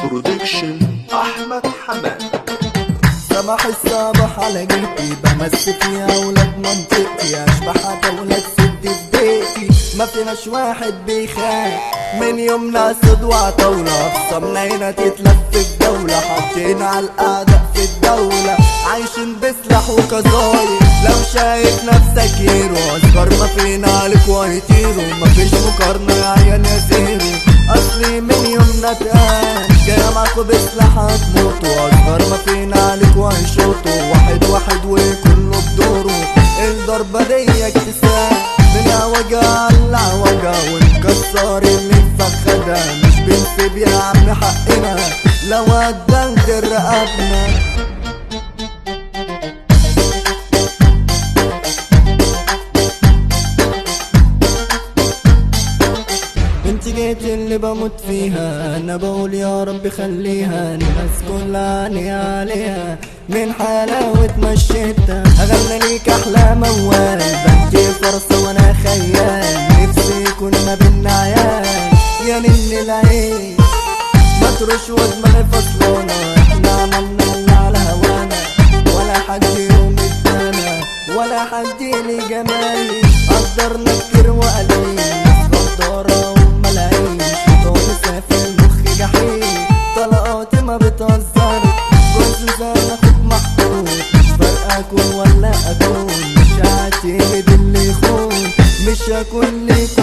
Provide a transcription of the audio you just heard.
برودكشن احمد حماد. سمح الصباح على جهتي بمس فيها ولاد منطقتي، اشبح ولاد سد في بيتي، ما فيناش واحد بيخاف من يومنا صد وعطولة، اقسامنا هنا تتلف الدولة، حاطين على الاعداء في الدولة، عايشين بسلاح وقصايد، لو شايف نفسك هيرو اصغر ما فينا عليك وهيطيروا، مفيش مقارنة يا عيال يا زيرو، اصلي من يومنا تقال جاي معاكوا بسلاح هتموتوا، اصغر ما فينا عليك وهيشوطوا، واحد واحد وكله بدوره، الضربة دي اكتساب بلا وجع على وجع، ونكسر اللي فخدها مش بنسيب يا عم حقنا لو هتدغدر رقبنا. انت جيت اللي بموت فيها، انا بقول يا رب خليها الناس كلها عيني عليها، من حلاوة مشيتها اغنى ليك احلى موال، بنتي فرصة وانا خيال، نفسي يكون ما بينا عيال يا نن العين، مطرش ودماغي فصلانة، احنا عملنا اللي على هوانا، ولا حد يوم ادانا ولا حد لي جمالي، قدرنا كتير وقليل غدارة وملايين، شيطان سافل مخي جحيم، طلقاتي ما بتهزر، جوز انا اخوك محطوط، مش فارقة اكون ولا اكون، مش هعتمد اللي يخون، مش هكون ليك